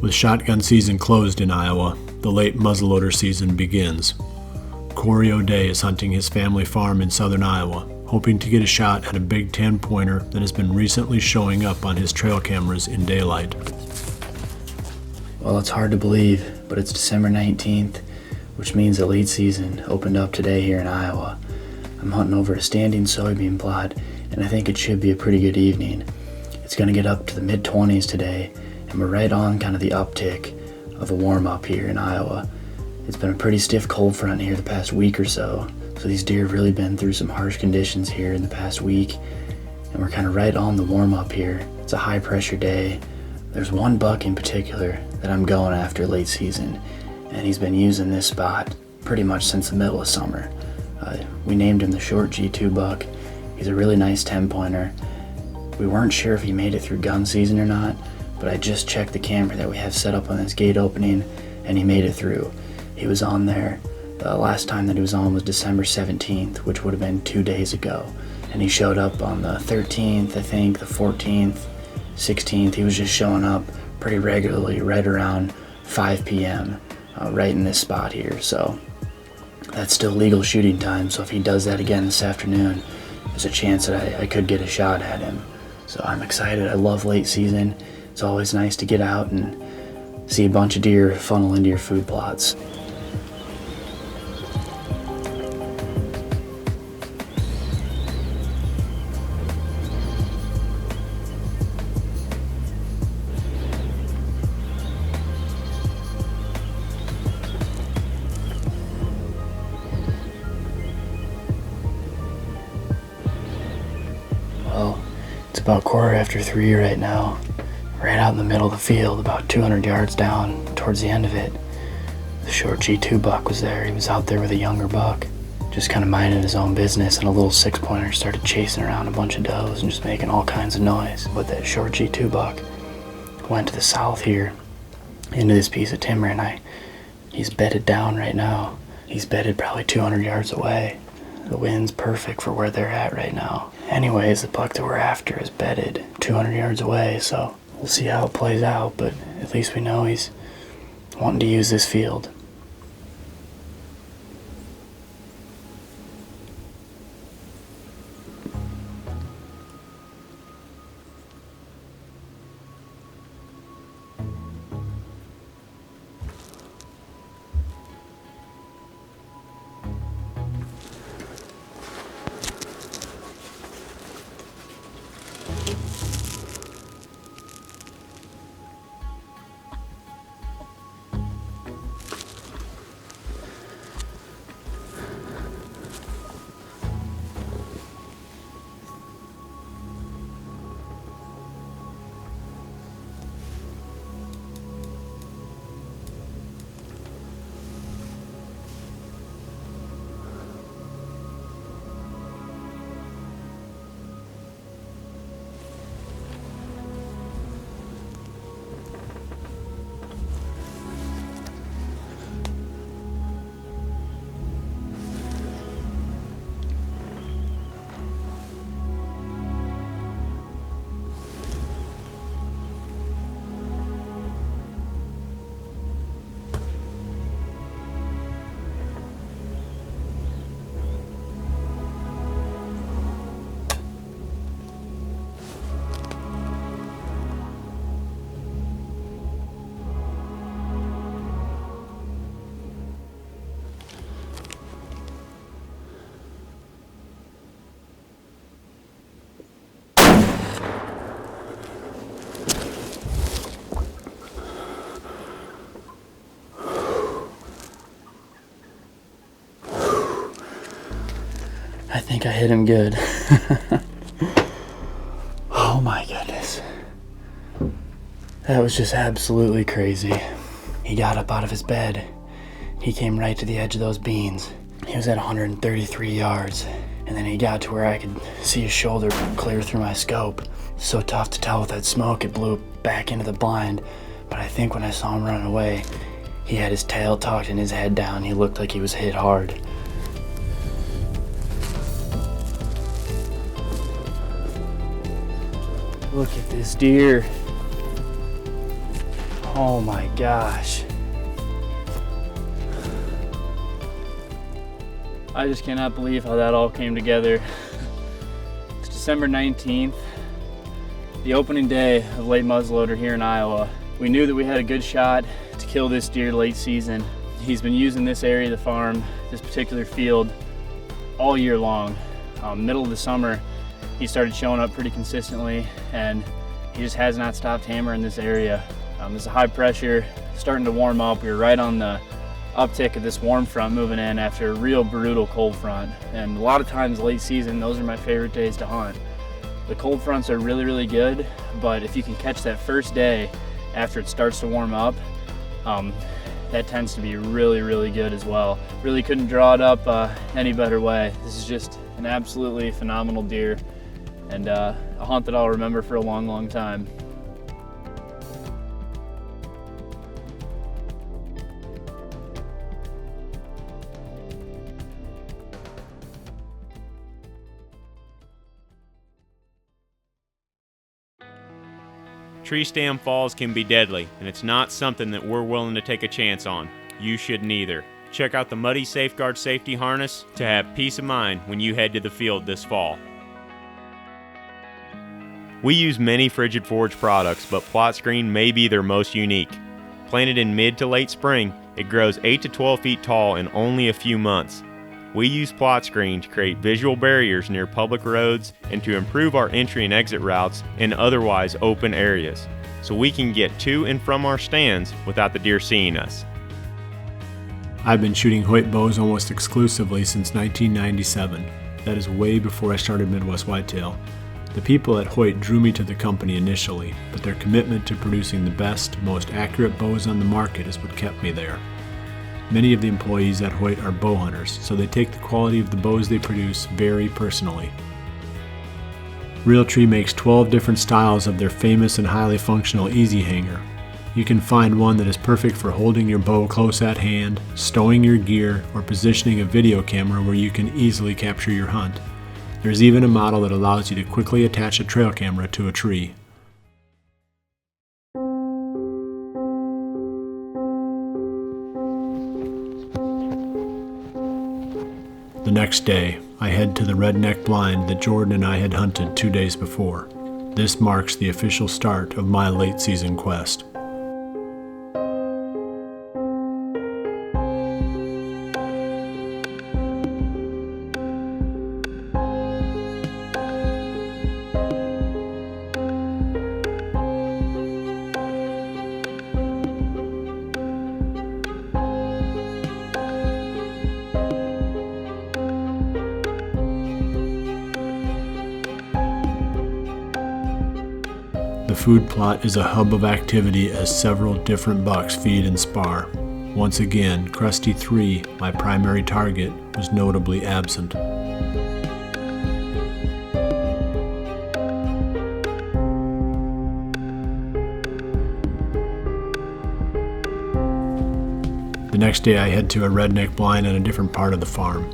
With shotgun season closed in Iowa, the late muzzleloader season begins. Korey O'Day is hunting his family farm in southern Iowa, hoping to get a shot at a big 10-pointer that has been recently showing up on his trail cameras in daylight. Well, it's hard to believe, but it's December 19th, which means the late season opened up today here in Iowa. I'm hunting over a standing soybean plot, and I think it should be a pretty good evening. It's going to get up to the mid-20s today, and we're right on kind of the uptick of a warm-up here in Iowa. It's been a pretty stiff cold front here the past week or so these deer have really been through some harsh conditions here in the past week, and we're kind of right on the warm-up here. It's a high-pressure day. There's one buck in particular that I'm going after late season, and he's been using this spot pretty much since the middle of summer. We named him the short G2 buck. He's a really nice 10-pointer. We weren't sure if he made it through gun season or not, but I just checked the camera that we have set up on this gate opening, and he made it through. He was on there. The last time that he was on was December 17th, which would have been 2 days ago. And he showed up on the 13th, I think, the 14th, 16th. He was just showing up pretty regularly right around 5 p.m. Right in this spot here. So that's still legal shooting time. So if he does that again this afternoon, there's a chance that I could get a shot at him. So I'm excited. I love late season. It's always nice to get out and see a bunch of deer funnel into your food plots. Well, it's about 3:15 right now. Right out in the middle of the field, about 200 yards down towards the end of it. The short G2 buck was there. He was out there with a younger buck, just kind of minding his own business, and a little 6-pointer started chasing around a bunch of does and just making all kinds of noise. But that short G2 buck went to the south here into this piece of timber, and he's bedded down right now. He's bedded probably 200 yards away. The wind's perfect for where they're at right now. Anyways, the buck that we're after is bedded 200 yards away, so we'll see how it plays out, but at least we know he's wanting to use this field. I think I hit him good. Oh my goodness. That was just absolutely crazy. He got up out of his bed. He came right to the edge of those beans. He was at 133 yards. And then he got to where I could see his shoulder clear through my scope. So tough to tell with that smoke, it blew back into the blind. But I think when I saw him running away, he had his tail tucked and his head down. He looked like he was hit hard. Look at this deer. Oh my gosh. I just cannot believe how that all came together. It's December 19th, the opening day of late muzzleloader here in Iowa. We knew that we had a good shot to kill this deer late season. He's been using this area of the farm, this particular field, all year long. Middle of the summer, he started showing up pretty consistently, and he just has not stopped hammering this area. It's a high pressure, starting to warm up. We were right on the uptick of this warm front moving in after a real brutal cold front. And a lot of times late season, those are my favorite days to hunt. The cold fronts are really, really good, but if you can catch that first day after it starts to warm up, that tends to be really, really good as well. Really couldn't draw it up any better way. This is just an absolutely phenomenal deer, and a hunt that I'll remember for a long, long time. Tree stand falls can be deadly, and it's not something that we're willing to take a chance on. You shouldn't either. Check out the Muddy Safeguard safety harness to have peace of mind when you head to the field this fall. We use many Frigid Forge products, but Plot Screen may be their most unique. Planted in mid to late spring, it grows 8 to 12 feet tall in only a few months. We use Plot Screen to create visual barriers near public roads and to improve our entry and exit routes in otherwise open areas, so we can get to and from our stands without the deer seeing us. I've been shooting Hoyt bows almost exclusively since 1997. That is way before I started Midwest Whitetail. The people at Hoyt drew me to the company initially, but their commitment to producing the best, most accurate bows on the market is what kept me there. Many of the employees at Hoyt are bow hunters, so they take the quality of the bows they produce very personally. Realtree makes 12 different styles of their famous and highly functional Easy Hanger. You can find one that is perfect for holding your bow close at hand, stowing your gear, or positioning a video camera where you can easily capture your hunt. There's even a model that allows you to quickly attach a trail camera to a tree. The next day, I head to the redneck blind that Jordan and I had hunted 2 days before. This marks the official start of my late season quest. The food plot is a hub of activity as several different bucks feed and spar. Once again, Crusty III, my primary target, was notably absent. The next day I head to a redneck blind on a different part of the farm.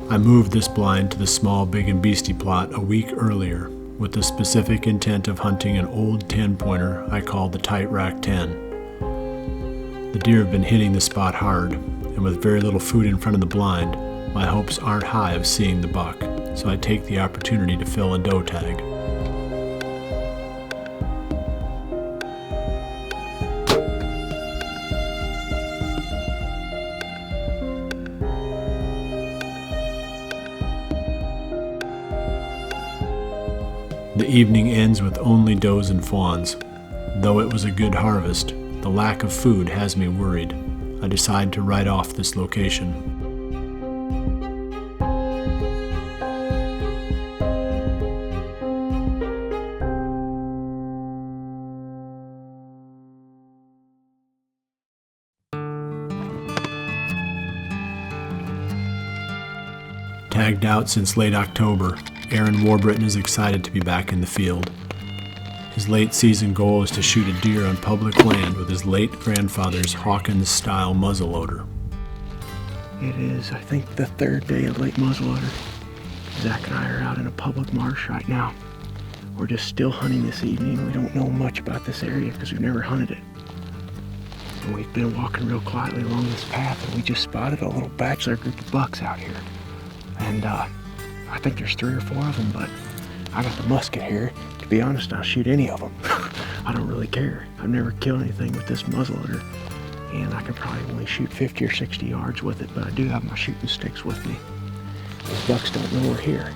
I moved this blind to the small Big and Beastie plot a week earlier, with the specific intent of hunting an old 10-pointer I call the Tight Rack 10. The deer have been hitting the spot hard, and with very little food in front of the blind, my hopes aren't high of seeing the buck, so I take the opportunity to fill a doe tag. The evening ends with only does and fawns. Though it was a good harvest, the lack of food has me worried. I decide to write off this location. Tagged out since late October, Aaron Warbritton is excited to be back in the field. His late season goal is to shoot a deer on public land with his late grandfather's Hawkins-style muzzleloader. It is, I think, the third day of late muzzleloader. Zach and I are out in a public marsh right now. We're just still hunting this evening. We don't know much about this area because we've never hunted it. And we've been walking real quietly along this path, and we just spotted a little bachelor group of bucks out here. And I think there's 3 or 4 of them, but I got the musket here. To be honest, I'll shoot any of them. I don't really care. I've never killed anything with this muzzleloader, and I could probably only shoot 50 or 60 yards with it, but I do have my shooting sticks with me. Those bucks don't know we're here.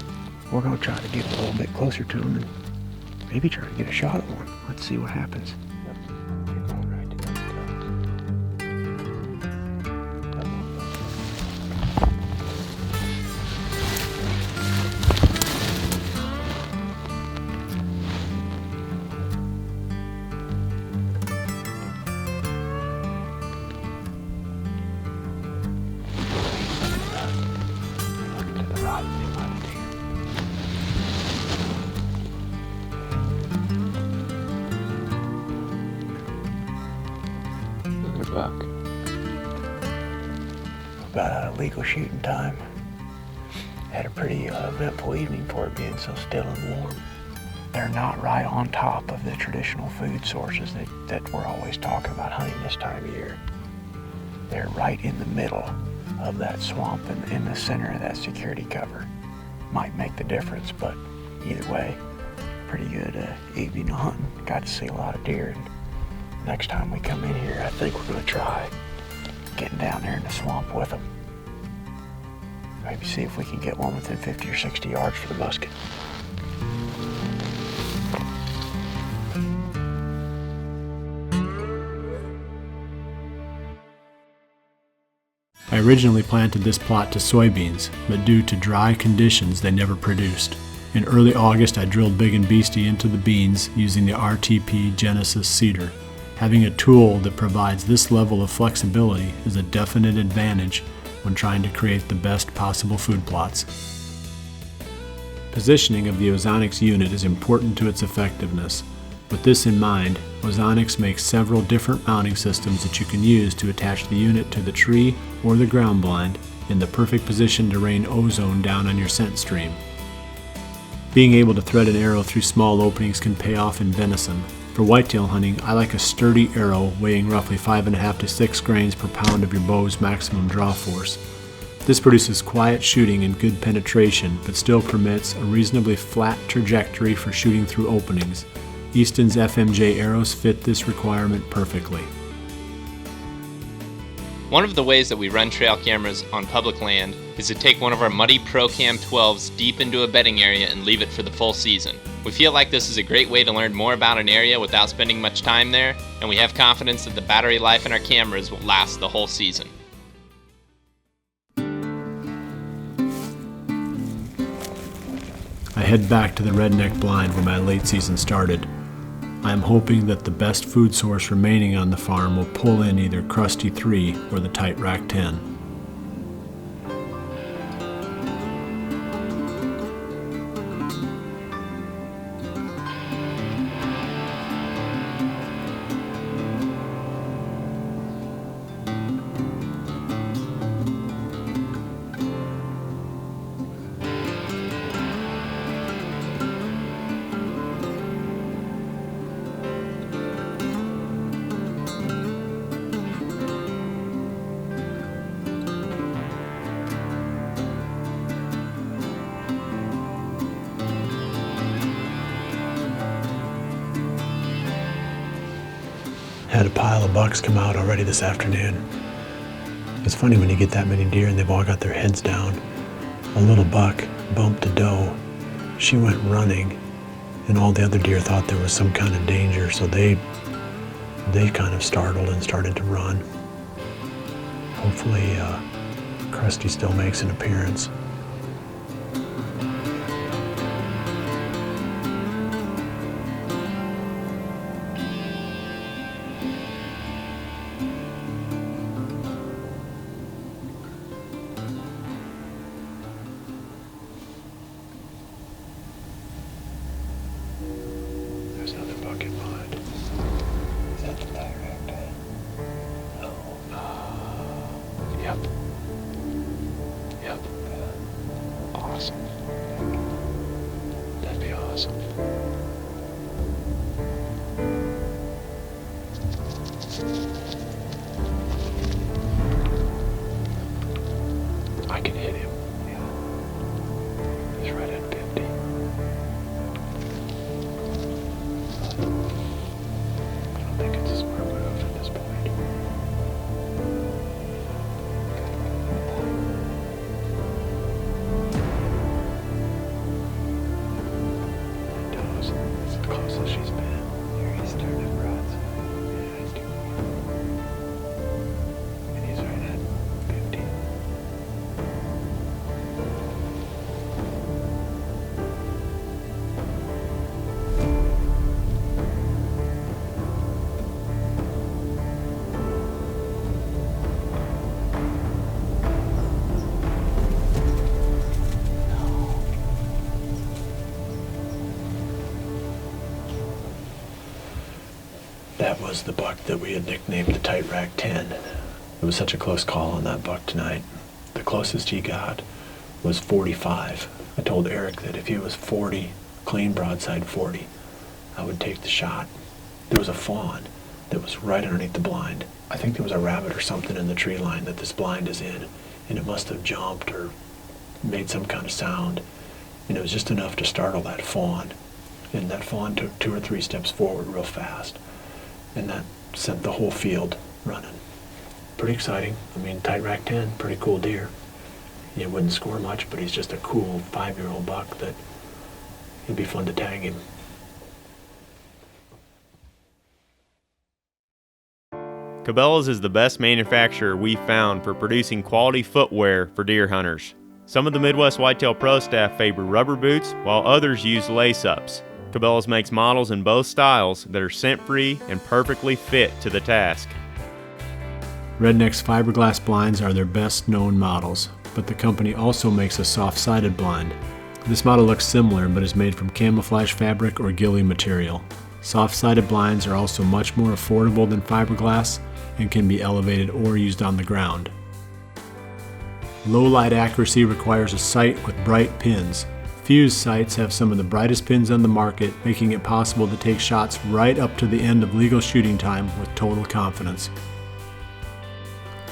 We're gonna try to get a little bit closer to them and maybe try to get a shot at one. Let's see what happens. Buck. About out of legal shooting time. Had a pretty eventful evening for it being so still and warm. They're not right on top of the traditional food sources that we're always talking about hunting this time of year. They're right in the middle of that swamp and in the center of that security cover. Might make the difference, but either way, pretty good evening of hunting. Got to see a lot of deer. And next time we come in here, I think we're going to try getting down there in the swamp with them. Maybe see if we can get one within 50 or 60 yards for the musket. I originally planted this plot to soybeans, but due to dry conditions, they never produced. In early August, I drilled Big and Beastie into the beans using the RTP Genesis seeder. Having a tool that provides this level of flexibility is a definite advantage when trying to create the best possible food plots. Positioning of the Ozonics unit is important to its effectiveness. With this in mind, Ozonics makes several different mounting systems that you can use to attach the unit to the tree or the ground blind in the perfect position to rain ozone down on your scent stream. Being able to thread an arrow through small openings can pay off in venison. For whitetail hunting, I like a sturdy arrow weighing roughly 5.5 to 6 grains per pound of your bow's maximum draw force. This produces quiet shooting and good penetration, but still permits a reasonably flat trajectory for shooting through openings. Easton's FMJ arrows fit this requirement perfectly. One of the ways that we run trail cameras on public land is to take one of our muddy ProCam 12s deep into a bedding area and leave it for the full season. We feel like this is a great way to learn more about an area without spending much time there, and we have confidence that the battery life in our cameras will last the whole season. I head back to the redneck blind where my late season started. I am hoping that the best food source remaining on the farm will pull in either Crusty III or the Tight Rack 10. Had a pile of bucks come out already this afternoon. It's funny when you get that many deer and they've all got their heads down. A little buck bumped a doe. She went running, and all the other deer thought there was some kind of danger, so they kind of startled and started to run. Hopefully, Crusty still makes an appearance. There's another buck in mind. Is that the Tight Rack 10? Oh. Yep. Yep. Awesome. That'd be awesome. He's right at 50. I don't think it's a smart move at this point. Toes. It's the closest she's been. Here he's starting at broadside. Yeah, he's too far. And he's right at 50. That was the buck that we had nicknamed the Tight Rack 10. It was such a close call on that buck tonight. The closest he got was 45. I told Eric that if he was 40, clean broadside 40, I would take the shot. There was a fawn that was right underneath the blind. I think there was a rabbit or something in the tree line that this blind is in, and it must have jumped or made some kind of sound, and it was just enough to startle that fawn. And that fawn took 2 or 3 steps forward real fast, and that sent the whole field running. Pretty exciting. I mean, Tight Rack 10, pretty cool deer. He wouldn't score much, but he's just a cool 5-year-old buck that it'd be fun to tag him. Cabela's is the best manufacturer we've found for producing quality footwear for deer hunters. Some of the Midwest Whitetail Pro staff favor rubber boots, while others use lace-ups. Cabela's makes models in both styles that are scent-free and perfectly fit to the task. Redneck's fiberglass blinds are their best known models, but the company also makes a soft-sided blind. This model looks similar but is made from camouflage fabric or ghillie material. Soft-sided blinds are also much more affordable than fiberglass and can be elevated or used on the ground. Low light accuracy requires a sight with bright pins. Fuse sights have some of the brightest pins on the market, making it possible to take shots right up to the end of legal shooting time with total confidence.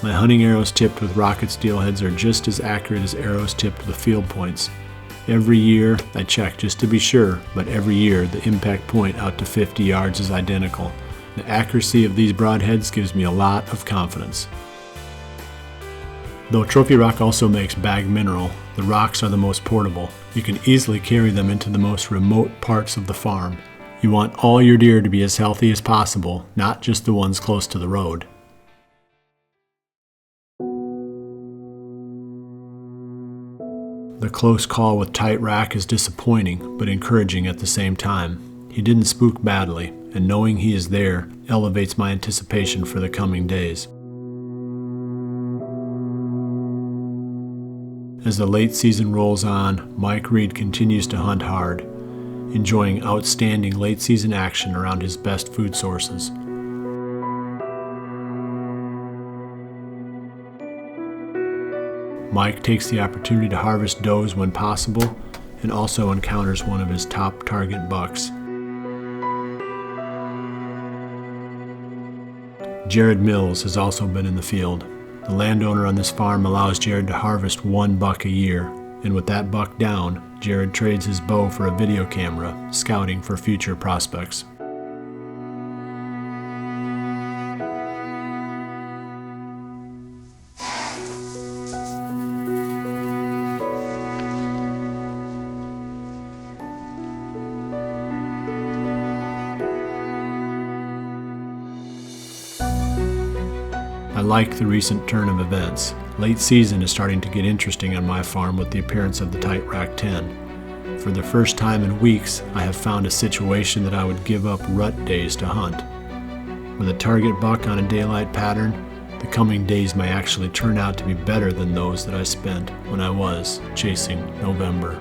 My hunting arrows tipped with rocket steel heads are just as accurate as arrows tipped with field points. Every year I check just to be sure, but every year the impact point out to 50 yards is identical. The accuracy of these broadheads gives me a lot of confidence. Though Trophy Rock also makes bag mineral, the rocks are the most portable. You can easily carry them into the most remote parts of the farm. You want all your deer to be as healthy as possible, not just the ones close to the road. The close call with Tight Rack is disappointing, but encouraging at the same time. He didn't spook badly, and knowing he is there elevates my anticipation for the coming days. As the late season rolls on, Mike Reed continues to hunt hard, enjoying outstanding late season action around his best food sources. Mike takes the opportunity to harvest does when possible and also encounters one of his top target bucks. Jared Mills has also been in the field. The landowner on this farm allows Jared to harvest 1 buck a year, and with that buck down, Jared trades his bow for a video camera, scouting for future prospects. I like the recent turn of events. Late season is starting to get interesting on my farm with the appearance of the Tight Rack 10. For the first time in weeks, I have found a situation that I would give up rut days to hunt. With a target buck on a daylight pattern, the coming days may actually turn out to be better than those that I spent when I was chasing November.